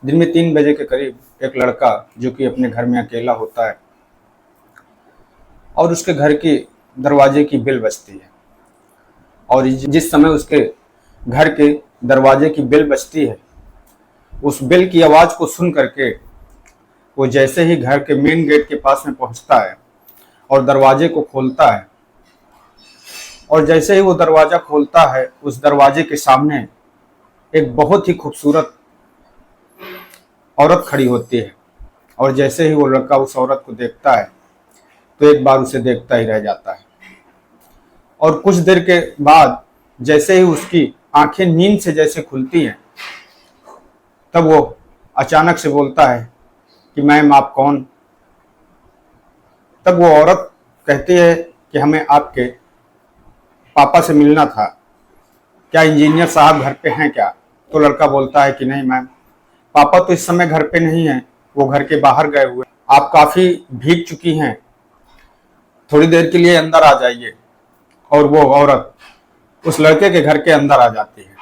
दिन में 3 बजे के करीब एक लड़का जो कि अपने घर में अकेला होता है और उसके घर की दरवाजे की बेल बजती है। और जिस समय उसके घर के दरवाजे की बेल बजती है, उस बेल की आवाज़ को सुन करके वो जैसे ही घर के मेन गेट के पास में पहुंचता है और दरवाजे को खोलता है, और जैसे ही वो दरवाज़ा खोलता है उस दरवाजे के सामने एक बहुत ही खूबसूरत औरत खड़ी होती है। और जैसे ही वो लड़का उस औरत को देखता है तो एक बार उसे देखता ही रह जाता है। और कुछ देर के बाद जैसे ही उसकी आंखें नींद से जैसे खुलती हैं, तब वो अचानक से बोलता है कि मैम आप कौन? तब वो औरत कहती है कि हमें आपके पापा से मिलना था, क्या इंजीनियर साहब घर पे हैं क्या? तो लड़का बोलता है कि नहीं मैम, पापा तो इस समय घर पे नहीं हैं, वो घर के बाहर गए हुए। आप काफ़ी भीग चुकी हैं, थोड़ी देर के लिए अंदर आ जाइए। और वो औरत उस लड़के के घर के अंदर आ जाती है।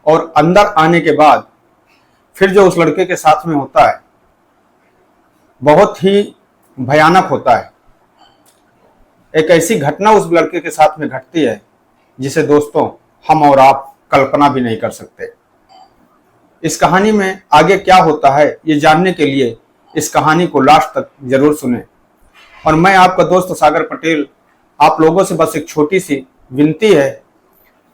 और अंदर आने के बाद फिर जो उस लड़के के साथ में होता है बहुत ही भयानक होता है। एक ऐसी घटना उस लड़के के साथ में घटती है जिसे दोस्तों हम और आप कल्पना भी नहीं कर सकते। इस कहानी में आगे क्या होता है ये जानने के लिए इस कहानी को लास्ट तक जरूर सुने। और मैं आपका दोस्त सागर पटेल आप लोगों से बस एक छोटी सी विनती है,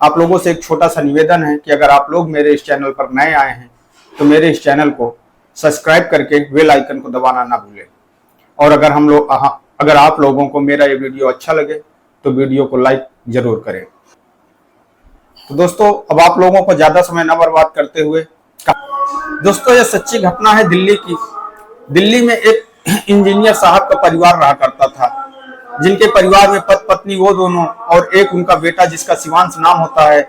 आप लोगों से एक छोटा सा निवेदन है कि अगर आप लोग मेरे इस चैनल पर नए आए हैं तो मेरे इस चैनल को सब्सक्राइब करके बेल आइकन को दबाना ना भूलें। और अगर आप लोगों को मेरा ये वीडियो अच्छा लगे तो वीडियो को लाइक जरूर करें। तो दोस्तों अब आप लोगों को ज्यादा समय न बर्बाद करते हुए, दोस्तों ये सच्ची घटना है दिल्ली की। दिल्ली में एक इंजीनियर साहब का परिवार रहा करता था, जिनके परिवार में पति पत्नी वो दोनों और एक उनका बेटा जिसका शिवांश नाम होता है,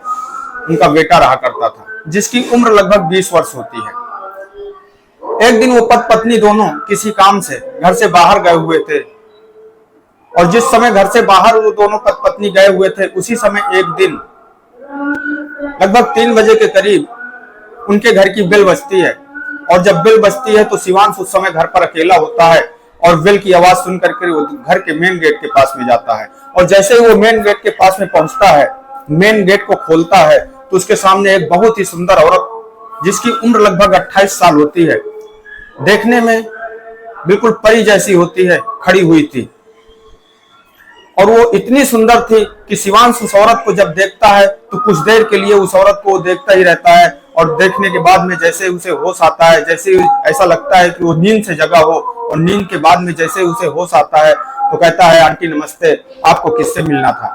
उनका बेटा रहा करता था, जिसकी उम्र लगभग 20 वर्ष होती है। एक दिन वो पति पत्नी दोनों किसी काम से घर से बाहर गए हुए थे, और जिस समय घर से बाहर वो दोनों पति पत्नी गए हुए थे उसी समय एक दिन लगभग 3 बजे के करीब उनके घर की बेल बजती है। और जब बेल बजती है तो शिवांश उस समय घर पर अकेला होता है और बेल की आवाज सुन करके वो घर के मेन गेट के पास में जाता है। और जैसे ही वो मेन गेट के पास में पहुंचता है, मेन गेट को खोलता है तो उसके सामने एक बहुत ही सुंदर औरत जिसकी उम्र लगभग 28 साल होती है, देखने में बिल्कुल परी जैसी होती है, खड़ी हुई थी। और वो इतनी सुंदर थी कि शिवांश उस औरत को जब देखता है तो कुछ देर के लिए उस औरत को देखता ही रहता है। और देखने के बाद में जैसे उसे होश आता है, जैसे ऐसा लगता है कि वो नींद से जगा हो, और नींद के बाद में जैसे उसे होश आता है तो कहता है आंटी नमस्ते, आपको किससे मिलना था?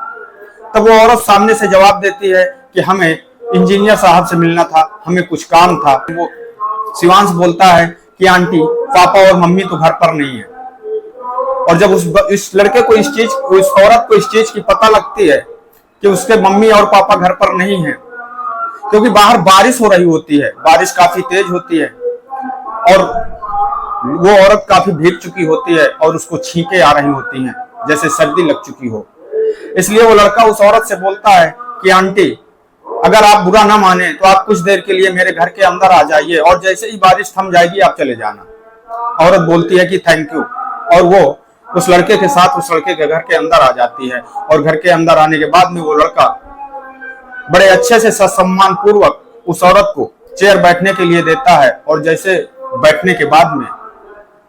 तब वो औरत सामने से जवाब देती है कि हमें इंजीनियर साहब से मिलना था, हमें कुछ काम था। वो शिवांश बोलता है कि आंटी पापा और मम्मी तो घर पर नहीं है। और जब इस लड़के को उस औरत को इस चीज की पता लगती है कि उसके मम्मी और पापा घर पर नहीं है, क्योंकि बाहर बारिश हो रही होती है, बारिश काफी तेज होती है और वो औरत काफी भीग चुकी होती है और उसको छींके आ रही होती हैं, जैसे सर्दी लग चुकी हो। इसलिए वो लड़का उस औरत से बोलता है कि आंटी अगर आप बुरा ना माने तो आप कुछ देर के लिए मेरे घर के अंदर आ जाइए, और जैसे ही बारिश थम जाएगी आप चले जाना। औरत बोलती है कि थैंक यू, और वो उस लड़के के साथ उस लड़के के घर के अंदर आ जाती है। और घर के अंदर आने के बाद में वो लड़का बड़े अच्छे से सम्मान पूर्वक उस औरत को चेयर बैठने के लिए देता है। और जैसे बैठने के बाद में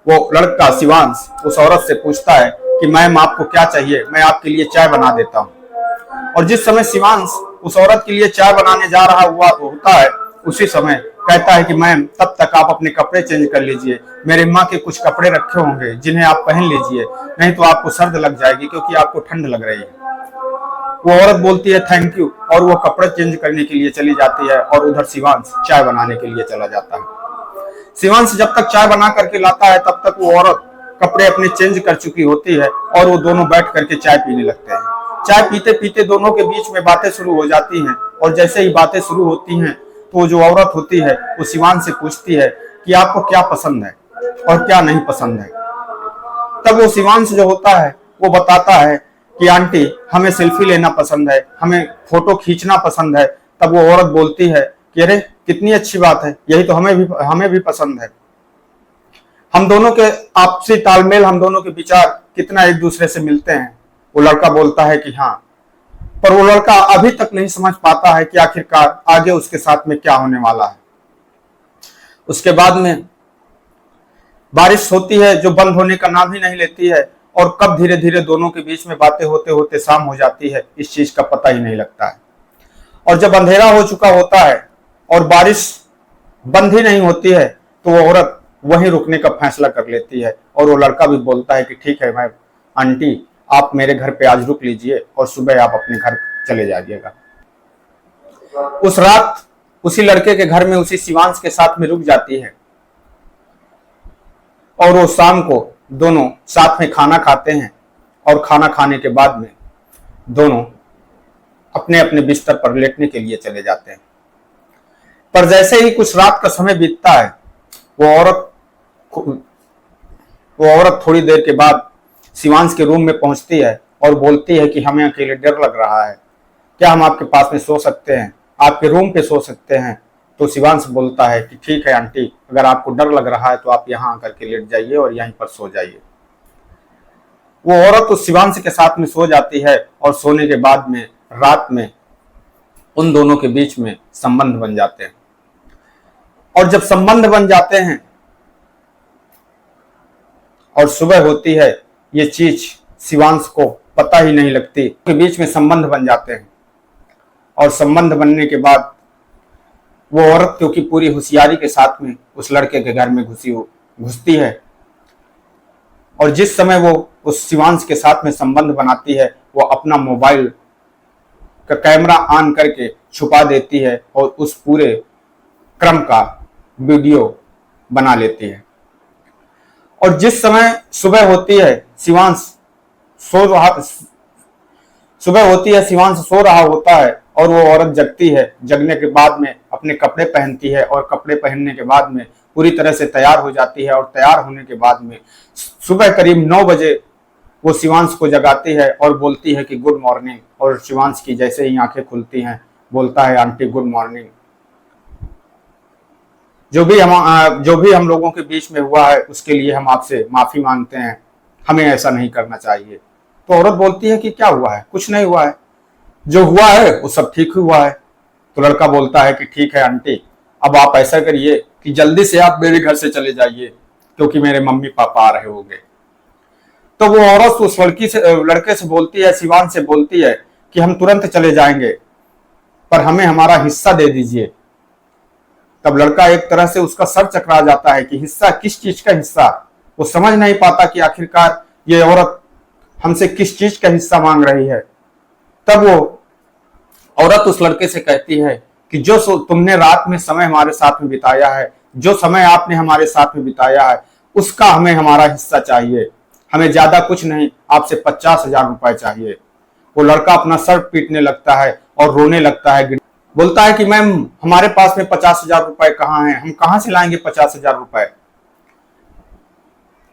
वो लड़का शिवांश उस औरत से पूछता है कि मैम आपको क्या चाहिए, मैं आपके लिए चाय बना देता हूँ। और जिस समय शिवांश उस औरत के लिए चाय बनाने जा रहा होता है, उसी समय कहता है कि मैम तब तक आप अपने कपड़े चेंज कर लीजिए, मेरे माँ के कुछ कपड़े रखे होंगे जिन्हें आप पहन लीजिए, नहीं तो आपको सर्द लग जाएगी क्योंकि आपको ठंड लग रही है। वो औरत बोलती है थैंक यू, और वो कपड़े चेंज करने के लिए चली जाती है। और उधर शिवांश चाय बनाने के लिए चला जाता है। शिवांश जब तक चाय बना करके लाता है तब तक वो औरत कपड़े अपने चेंज कर चुकी होती है और वो दोनों बैठ करके चाय पीने लगते हैं। चाय पीते पीते दोनों के बीच में बातें शुरू हो जाती हैं। और जैसे ही बातें शुरू होती हैं तो जो औरत होती है वो शिवांश से पूछती है कि आपको क्या पसंद है और क्या नहीं पसंद है। तब वो शिवांश जो होता है वो बताता है कि आंटी हमें सेल्फी लेना पसंद है, हमें फोटो खींचना पसंद है। तब वो औरत बोलती है कि अरे कितनी अच्छी बात है, यही तो हमें भी पसंद है। हम दोनों के आपसी तालमेल, हम दोनों के विचार कितना एक दूसरे से मिलते हैं। वो लड़का बोलता है कि हाँ, पर वो लड़का अभी तक नहीं समझ पाता है कि आखिरकार आगे उसके साथ में क्या होने वाला है। उसके बाद में बारिश होती है जो बंद होने का नाम ही नहीं लेती है, और कब धीरे धीरे दोनों के बीच में बातें होते होते शाम हो जाती है, इस चीज का पता ही नहीं लगता है। और जब अंधेरा हो चुका होता है और बारिश बंद ही नहीं होती है, तो वो औरत वहीं रुकने का फैसला कर लेती है। और वो लड़का भी बोलता है कि ठीक है मैं आंटी, आप मेरे घर पे आज रुक लीजिए और सुबह आप अपने घर चले जाइएगा। उस रात उसी लड़के के घर में उसी शिवांश के साथ में रुक जाती है, और वो शाम को दोनों साथ में खाना खाते हैं, और खाना खाने के बाद में दोनों अपने अपने बिस्तर पर लेटने के लिए चले जाते हैं। पर जैसे ही कुछ रात का समय बीतता है, वो औरत थोड़ी देर के बाद शिवांश के रूम में पहुंचती है और बोलती है कि हमें अकेले डर लग रहा है, क्या हम आपके पास में सो सकते हैं, आपके रूम पे सो सकते हैं। तो शिवांश बोलता है कि ठीक है आंटी, अगर आपको डर लग रहा है तो आप यहाँ आकर के लेट जाइए और यहीं पर सो जाइए। वो औरत उस शिवांश के साथ में सो जाती है, और सोने के बाद में रात में उन दोनों के बीच में संबंध बन जाते हैं। और जब संबंध बन जाते हैं और सुबह होती है, ये चीज शिवांश को पता ही नहीं लगती के बीच में संबंध बन जाते हैं। और संबंध बनने के बाद वो औरत क्योंकि पूरी होशियारी के साथ में उस लड़के के घर में घुसती है, और जिस समय वो उस शिवांश के साथ में संबंध बनाती है, वो अपना मोबाइल का कैमरा ऑन करके छुपा देती है और उस पूरे क्रम का वीडियो बना लेती है। और जिस समय सुबह होती है, शिवांश सो रहा होता है, और वो औरत जगती है। जगने के बाद में अपने कपड़े पहनती है, और कपड़े पहनने के बाद में पूरी तरह से तैयार हो जाती है। और तैयार होने के बाद में सुबह करीब 9 बजे वो शिवांश को जगाती है और बोलती है कि गुड मॉर्निंग। और शिवांश की जैसे ही आंखें खुलती हैं, बोलता है आंटी गुड मॉर्निंग। जो भी हम लोगों के बीच में हुआ है उसके लिए हम आपसे माफी मांगते हैं, हमें ऐसा नहीं करना चाहिए। तो औरत बोलती है कि क्या हुआ है, कुछ नहीं हुआ है, जो हुआ है वो सब ठीक हुआ है। तो लड़का बोलता है कि ठीक है आंटी, अब आप ऐसा करिए कि जल्दी से आप मेरे घर से चले जाइए, क्योंकि मेरे मम्मी पापा आ रहे होंगे। तो वो औरत उस लड़के से बोलती है, शिवांश से बोलती है कि हम तुरंत चले जाएंगे, पर हमें हमारा हिस्सा दे दीजिए। तब लड़का एक तरह से उसका सर चकरा जाता है कि हिस्सा, किस चीज का हिस्सा। वो समझ नहीं पाता कि आखिरकार ये औरत हमसे किस चीज का हिस्सा मांग रही है। तब वो औरत उस लड़के से कहती है कि जो तुमने रात में समय हमारे साथ में बिताया है, जो समय आपने हमारे साथ में बिताया है, उसका हमें हमारा हिस्सा चाहिए। हमें ज्यादा कुछ नहीं, आपसे 50,000 रुपए चाहिए। वो लड़का अपना सर पीटने लगता है और रोने लगता है, बोलता है कि मैम हमारे पास में 50,000 रुपए कहाँ हैं, हम कहाँ से लाएंगे 50,000 रुपए।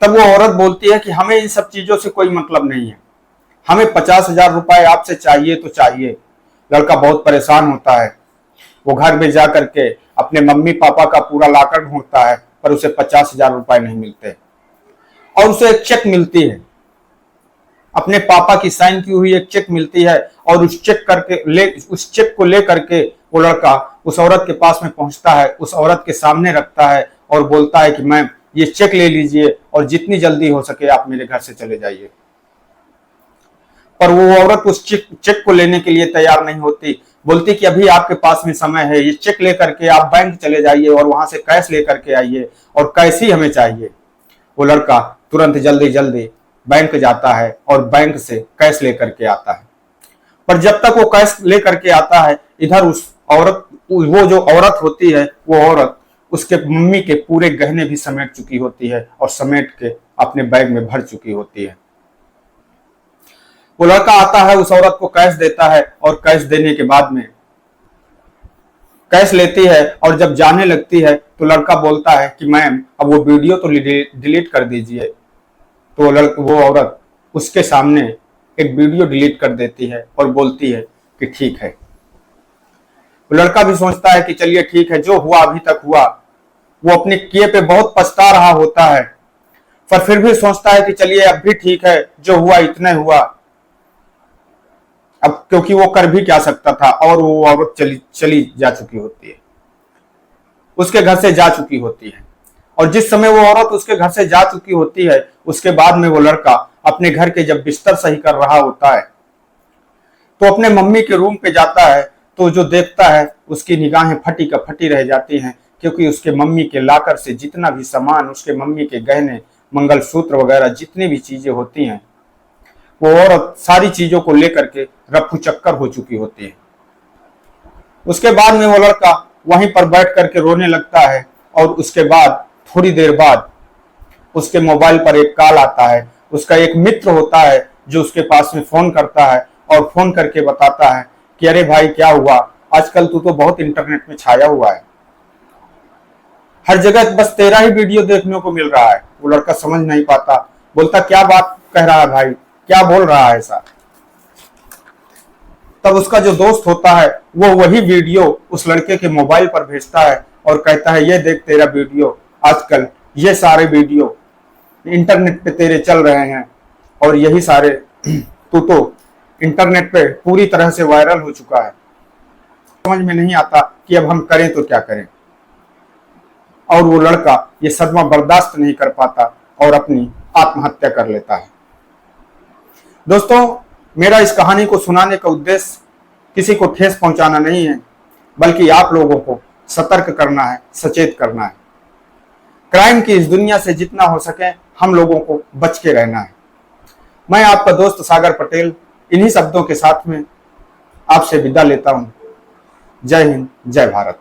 तब वो औरत बोलती है कि हमें इन सब चीजों से कोई मतलब नहीं है, हमें 50,000 रुपए आपसे चाहिए तो चाहिए। लड़का बहुत परेशान होता है, वो घर में जा करके अपने मम्मी पापा का पूरा लॉकर ढूंढता है, पर उसे 50,000 रुपए नहीं मिलते। और उसे एक चेक मिलती है, अपने पापा की साइन की हुई एक चेक मिलती है, और उस चेक को ले करके वो लड़का उस औरत के पास में पहुंचता है, उस औरत के सामने रखता है और बोलता है कि मैम ये चेक ले लीजिए और जितनी जल्दी हो सके आप मेरे घर से चले जाइए। पर वो औरत उस चेक को लेने के लिए तैयार नहीं होती, बोलती कि अभी आपके पास में समय है, ये चेक लेकर के आप बैंक चले जाइए और वहां से कैश लेकर के आइए, और कैश ही हमें चाहिए। वो लड़का तुरंत जल्दी बैंक जाता है और बैंक से कैश लेकर के आता है। पर जब तक वो कैश लेकर के आता है, इधर वो जो औरत होती है, वो औरत उसके मम्मी के पूरे गहने भी समेट चुकी होती है और समेट के अपने बैग में भर चुकी होती है। वो लड़का आता है, उस औरत को कैश देता है, और कैश देने के बाद में कैश लेती है, और जब जाने लगती है तो लड़का बोलता है कि मैम अब वो वीडियो तो डिलीट कर दीजिए। तो वो औरत उसके सामने एक वीडियो डिलीट कर देती है और बोलती है कि ठीक है। लड़का भी सोचता है कि चलिए ठीक है, जो हुआ अभी तक हुआ। वो अपने किए पे बहुत पछता रहा होता है, पर फिर भी सोचता है कि चलिए अब भी ठीक है, जो हुआ इतना हुआ। अब क्योंकि वो कर भी क्या सकता था, और वो औरत चली जा चुकी होती है, उसके घर से जा चुकी होती है। और जिस समय वो औरत उसके घर से जा चुकी होती है, उसके बाद में वो लड़का अपने घर के जब बिस्तर सही कर रहा होता है, तो अपने मम्मी के रूम पे जाता है, तो जो देखता है उसकी निगाहें फटी का फटी रह जाती हैं, क्योंकि उसके मम्मी के लाकर से जितना भी सामान, उसके मम्मी के गहने, मंगलसूत्र वगैरह जितनी भी चीजें होती हैं, वो औरत सारी चीजों को लेकर के रफू चक्कर हो चुकी होती है। उसके बाद में वो लड़का वहीं पर बैठ करके रोने लगता है, और उसके बाद थोड़ी देर बाद उसके मोबाइल पर एक कॉल आता है। उसका एक मित्र होता है जो उसके पास में फोन करता है, और फोन करके बताता है कि अरे भाई क्या हुआ, आजकल तू तो बहुत इंटरनेट में छाया हुआ है, हर जगह बस तेरा ही वीडियो देखने को मिल रहा है। वो लड़का समझ नहीं पाता, बोलता क्या बात कह रहा है भाई, क्या बोल रहा है ऐसा। तब उसका जो दोस्त होता है वो वही वीडियो उस लड़के के मोबाइल पर भेजता है, और कहता है ये देख तेरा वीडियो, आजकल ये सारे वीडियो इंटरनेट पे तेरे चल रहे हैं, और यही सारे तू तो इंटरनेट पे पूरी तरह से वायरल हो चुका है। समझ में नहीं आता कि अब हम करें तो क्या करें। और वो लड़का ये सदमा बर्दाश्त नहीं कर पाता और अपनी आत्महत्या कर लेता है। दोस्तों, मेरा इस कहानी को सुनाने का उद्देश्य किसी को ठेस पहुंचाना नहीं है, बल्कि आप लोगों को सतर्क करना है, सचेत करना है। क्राइम की इस दुनिया से जितना हो सके हम लोगों को बच के रहना है। मैं आपका दोस्त सागर पटेल इन्हीं शब्दों के साथ में आपसे विदा लेता हूं। जय हिंद, जय भारत।